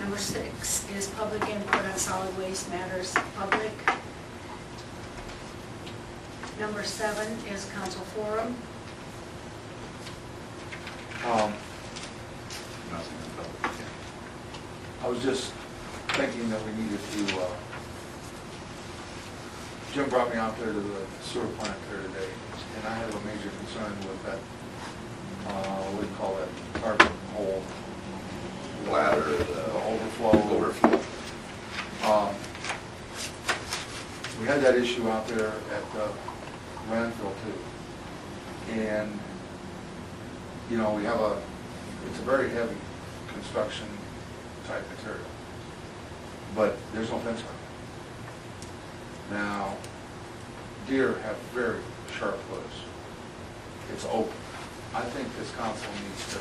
Number 6 is public input on solid waste matters, public. Number 7 is council forum. Nothing in public. I was just thinking that we needed to, Jim brought me out there to the sewer plant there today, and I have a major concern with that, what do you call that, carbon hole? Bladder, The overflow. overflow. We had that issue out there at landfill too. And, you know, we have it's a very heavy construction type material, but there's no fence on it. Now, deer have very sharp hooves. It's open. I think this council needs to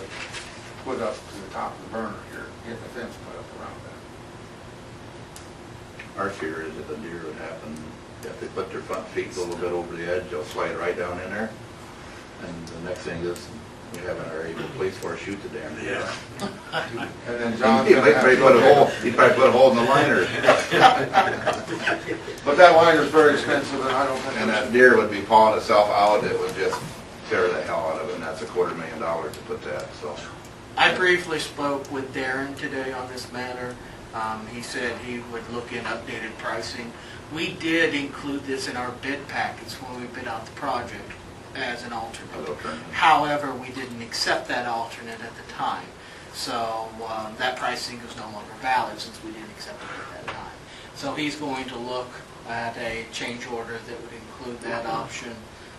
put up to the top of the burner here, get the fence put up around that. Our fear is that the deer would happen, if they put their front feet a little bit over the edge, they'll slide right down in there. And the next thing is, we have our able police force shoot the damn deer. And then John's He'd gonna have probably to put a look hole, at- he'd probably put a hole in the liner. But that liner's very expensive, and I don't think. And that deer would be pawing itself out, it would just tear the hell out of it, and that's $250,000 to put that, so. I briefly spoke with Darren today on this matter. He said he would look in updated pricing. We did include this in our bid packets when we bid out the project as an alternate. However, we didn't accept that alternate at the time. So that pricing is no longer valid since we didn't accept it at that time. So he's going to look at a change order that would include that option.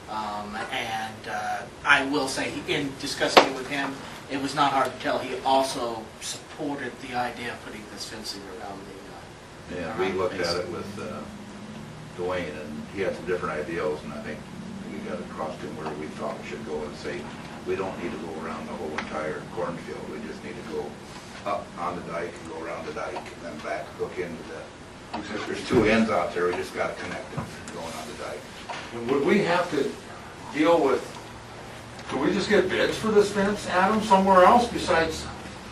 I will say, in discussing it with him, it was not hard to tell. He also supported the idea of putting this fencing around the. Yeah, we looked at it with Dwayne, and he had some different ideals, and I think we got across to him where we thought we should go and say, we don't need to go around the whole entire cornfield, we just need to go up on the dike and go around the dike, and then back, hook into the, there's two ends out there, we just got to connect them going on the dike. And would we have to deal with, could we just get bids for this fence, Adam, somewhere else besides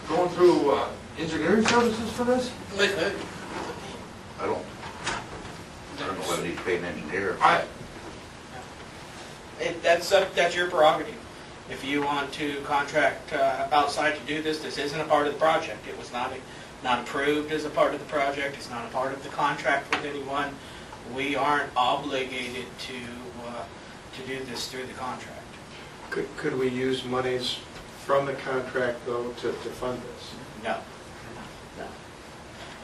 going through engineering services for this? I don't know whether he's paid an engineer. That's your prerogative. If you want to contract outside to do this, this isn't a part of the project. It was not approved as a part of the project. It's not a part of the contract with anyone. We aren't obligated to do this through the contract. Could we use monies from the contract, though, to fund this? No. No.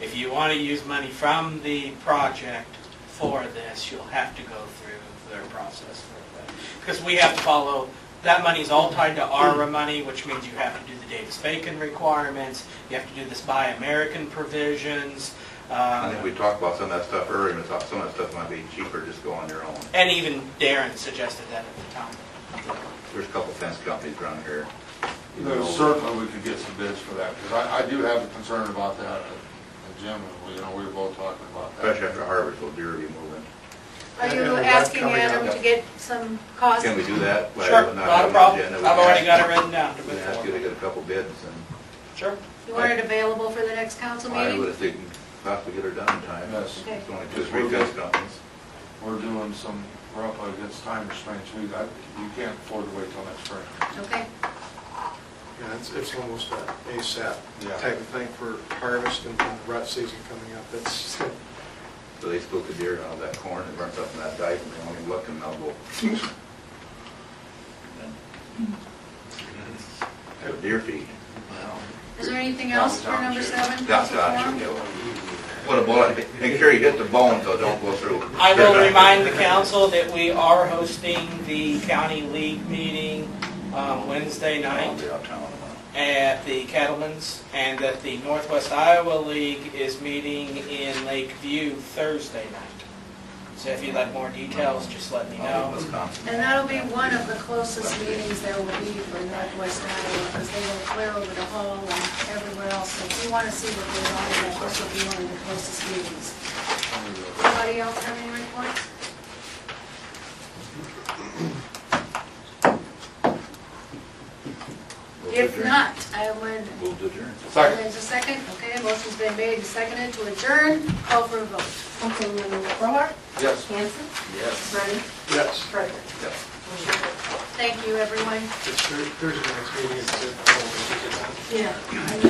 If you want to use money from the project for this, you'll have to go through their process for that. Because we have to follow, that money's all tied to ARRA money, which means you have to do the Davis-Bacon requirements, you have to do this Buy American provisions. I think we talked about some of that stuff earlier, and thought some of that stuff might be cheaper just go on your own. And even Darren suggested that at the time. There's a couple fence companies around here. Certainly we could get some bids for that, because I do have a concern about that, and Jim, and we were both talking about that. Especially after harvest, will deer be moving. Are you And the asking one coming Adam up. to get some costs? Can we do that? Sure, not a problem. I've already got it written down to We move can ask you to forward. get a couple bids, and Sure. You want it available for the next council I meeting? would think possibly get her done in time. Yes. Okay. It's only 2 or 3 fence companies. We're up against time restraints, you can't afford to wait till next spring. Okay. Yeah, it's almost a ASAP Yeah. type of thing for harvest and rut season coming up. It's So they spook the deer out of that corn and burns up in that dike, and they won't even look, and they'll go. Have deer feed. Is there anything else for number 7? That's council got forum? you. Put a bullet, make sure you hit the bone so it don't go through. I will remind the council that we are hosting the county league meeting Wednesday I'll night be out of town tomorrow. at the Cattlemen's, and that the Northwest Iowa League is meeting in Lakeview Thursday night. So if you'd like more details, just let me I'll be in know. Wisconsin. And that'll be one of the closest meetings there will be for Northwest Iowa, because they go clear over the hall and everywhere else. So if you want to see what goes on in that, this will be one of the closest meetings. Anybody else have any reports? If not, I would, Move to adjourn. Second. there's a second, okay, motion's been made and seconded to adjourn, call for a vote. Councilman Broughart, Yes. Hanson, Yes. Brennan, Yes. Frederick. Yes. Thank you, everyone. Thursday next meeting is, Yeah.